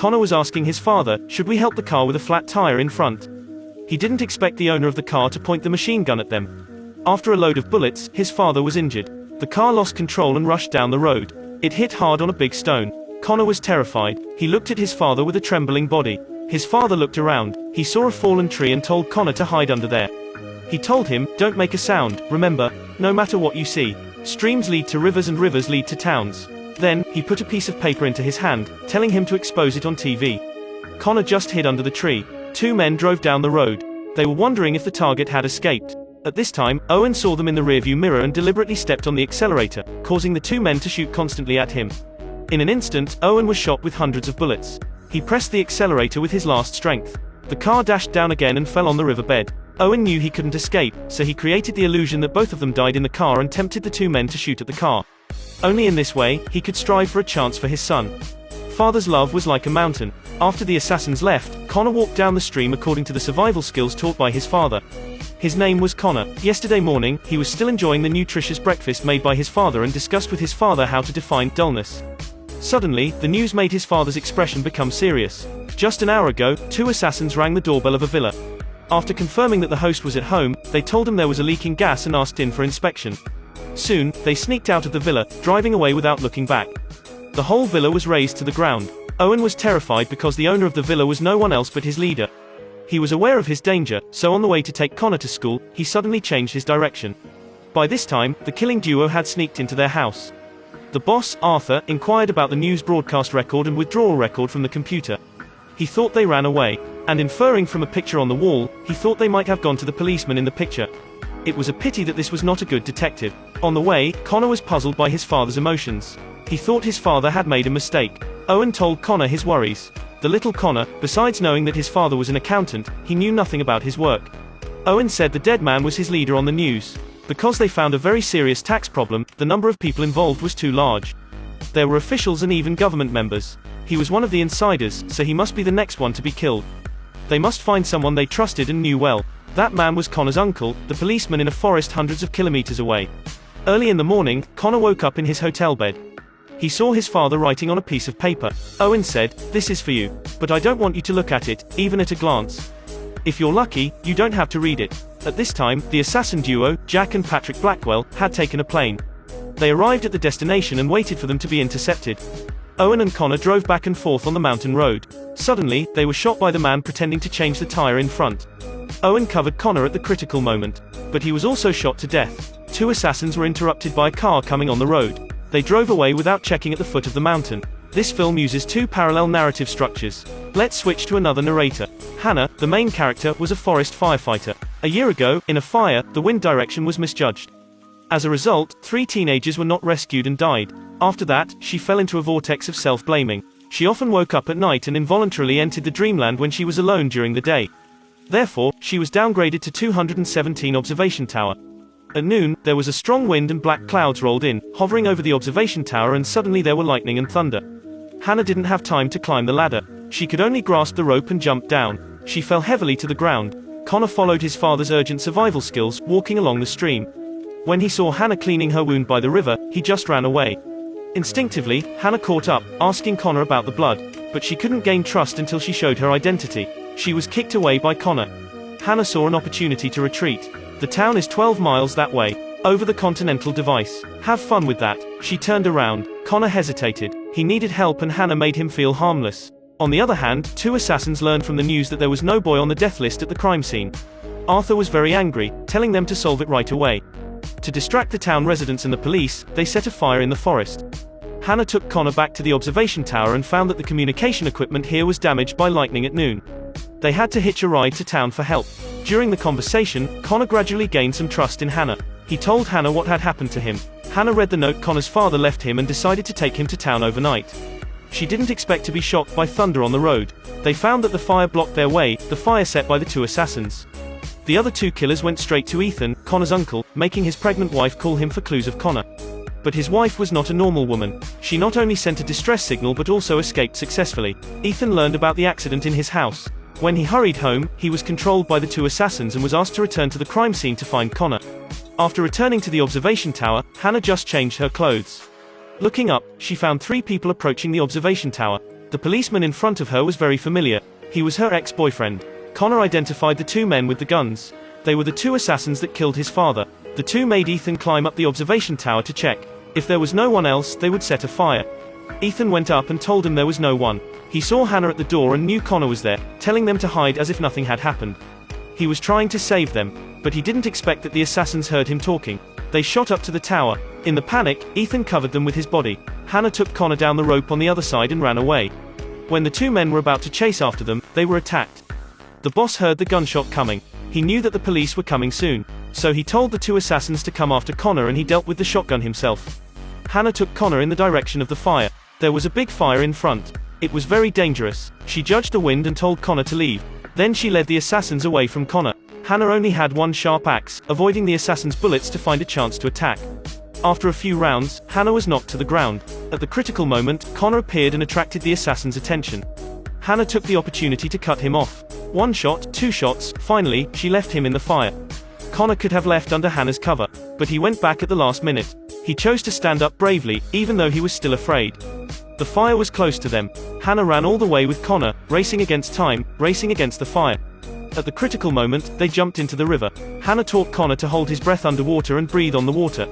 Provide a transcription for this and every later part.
Connor was asking his father, should we help the car with a flat tire in front? He didn't expect the owner of the car to point the machine gun at them. After a load of bullets, his father was injured. The car lost control and rushed down the road. It hit hard on a big stone. Connor was terrified. He looked at his father with a trembling body. His father looked around. He saw a fallen tree and told Connor to hide under there. He told him, don't make a sound, remember, no matter what you see. Streams lead to rivers and rivers lead to towns. Then, he put a piece of paper into his hand, telling him to expose it on TV. Connor just hid under the tree. Two men drove down the road. They were wondering if the target had escaped. At this time, Owen saw them in the rearview mirror and deliberately stepped on the accelerator, causing the two men to shoot constantly at him. In an instant, Owen was shot with hundreds of bullets. He pressed the accelerator with his last strength. The car dashed down again and fell on the riverbed. Owen knew he couldn't escape, so he created the illusion that both of them died in the car and tempted the two men to shoot at the car. Only in this way, he could strive for a chance for his son. Father's love was like a mountain. After the assassins left, Connor walked down the stream according to the survival skills taught by his father. His name was Connor. Yesterday morning, he was still enjoying the nutritious breakfast made by his father and discussed with his father how to define dullness. Suddenly, the news made his father's expression become serious. Just an hour ago, two assassins rang the doorbell of a villa. After confirming that the host was at home, they told him there was a leaking gas and asked in for inspection. Soon, they sneaked out of the villa, driving away without looking back. The whole villa was razed to the ground. Owen was terrified because the owner of the villa was no one else but his leader. He was aware of his danger, so on the way to take Connor to school, he suddenly changed his direction. By this time, the killing duo had sneaked into their house. The boss, Arthur, inquired about the news broadcast record and withdrawal record from the computer. He thought they ran away, and inferring from a picture on the wall, he thought they might have gone to the policeman in the picture. It was a pity that this was not a good detective. On the way, Connor was puzzled by his father's emotions. He thought his father had made a mistake. Owen told Connor his worries. The little Connor, besides knowing that his father was an accountant, he knew nothing about his work. Owen said the dead man was his leader on the news. Because they found a very serious tax problem, the number of people involved was too large. There were officials and even government members. He was one of the insiders, so he must be the next one to be killed. They must find someone they trusted and knew well. That man was Connor's uncle, the policeman in a forest hundreds of kilometers away. Early in the morning, Connor woke up in his hotel bed. He saw his father writing on a piece of paper. Owen said, "This is for you. But I don't want you to look at it, even at a glance. If you're lucky, you don't have to read it." At this time, the assassin duo, Jack and Patrick Blackwell, had taken a plane. They arrived at the destination and waited for them to be intercepted. Owen and Connor drove back and forth on the mountain road. Suddenly, they were shot by the man pretending to change the tire in front. Owen covered Connor at the critical moment. But he was also shot to death. Two assassins were interrupted by a car coming on the road. They drove away without checking at the foot of the mountain. This film uses two parallel narrative structures. Let's switch to another narrator. Hannah, the main character, was a forest firefighter. A year ago, in a fire, the wind direction was misjudged. As a result, 3 teenagers were not rescued and died. After that, she fell into a vortex of self-blaming. She often woke up at night and involuntarily entered the dreamland when she was alone during the day. Therefore, she was downgraded to 217 observation tower. At noon, there was a strong wind and black clouds rolled in, hovering over the observation tower, and suddenly there were lightning and thunder. Hannah didn't have time to climb the ladder. She could only grasp the rope and jump down. She fell heavily to the ground. Connor followed his father's urgent survival skills, walking along the stream. When he saw Hannah cleaning her wound by the river, he just ran away. Instinctively, Hannah caught up, asking Connor about the blood. But she couldn't gain trust until she showed her identity. She was kicked away by Connor. Hannah saw an opportunity to retreat. The town is 12 miles that way, over the Continental Divide. Have fun with that. She turned around. Connor hesitated. He needed help and Hannah made him feel harmless. On the other hand, 2 assassins learned from the news that there was no boy on the death list at the crime scene. Arthur was very angry, telling them to solve it right away. To distract the town residents and the police, they set a fire in the forest. Hannah took Connor back to the observation tower and found that the communication equipment here was damaged by lightning at noon. They had to hitch a ride to town for help. During the conversation, Connor gradually gained some trust in Hannah. He told Hannah what had happened to him. Hannah read the note Connor's father left him and decided to take him to town overnight. She didn't expect to be shocked by thunder on the road. They found that the fire blocked their way, the fire set by the 2 assassins. The other 2 killers went straight to Ethan, Connor's uncle, making his pregnant wife call him for clues of Connor. But his wife was not a normal woman. She not only sent a distress signal but also escaped successfully. Ethan learned about the accident in his house. When he hurried home, he was controlled by the 2 assassins and was asked to return to the crime scene to find Connor. After returning to the observation tower, Hannah just changed her clothes. Looking up, she found 3 people approaching the observation tower. The policeman in front of her was very familiar. He was her ex-boyfriend. Connor identified the two men with the guns. They were the two assassins that killed his father. The two made Ethan climb up the observation tower to check. If there was no one else, they would set a fire. Ethan went up and told him there was no one. He saw Hannah at the door and knew Connor was there, telling them to hide as if nothing had happened. He was trying to save them, but he didn't expect that the assassins heard him talking. They shot up to the tower. In the panic, Ethan covered them with his body. Hannah took Connor down the rope on the other side and ran away. When the two men were about to chase after them, they were attacked. The boss heard the gunshot coming. He knew that the police were coming soon. So he told the two assassins to come after Connor and he dealt with the shotgun himself. Hannah took Connor in the direction of the fire. There was a big fire in front. It was very dangerous. She judged the wind and told Connor to leave. Then she led the assassins away from Connor. Hannah only had one sharp axe, avoiding the assassin's bullets to find a chance to attack. After a few rounds, Hannah was knocked to the ground. At the critical moment, Connor appeared and attracted the assassin's attention. Hannah took the opportunity to cut him off. One shot, two shots, finally, she left him in the fire. Connor could have left under Hannah's cover, but he went back at the last minute. He chose to stand up bravely, even though he was still afraid. The fire was close to them. Hannah ran all the way with Connor, racing against time, racing against the fire. At the critical moment, they jumped into the river. Hannah taught Connor to hold his breath underwater and breathe on the water.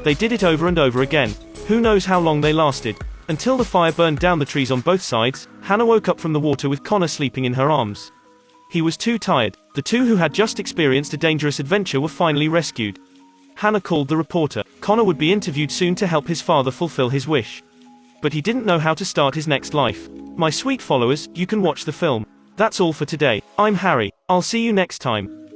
They did it over and over again. Who knows how long they lasted. Until the fire burned down the trees on both sides, Hannah woke up from the water with Connor sleeping in her arms. He was too tired. The two who had just experienced a dangerous adventure were finally rescued. Hannah called the reporter. Connor would be interviewed soon to help his father fulfill his wish. But he didn't know how to start his next life. My sweet followers, you can watch the film. That's all for today. I'm Harry. I'll see you next time.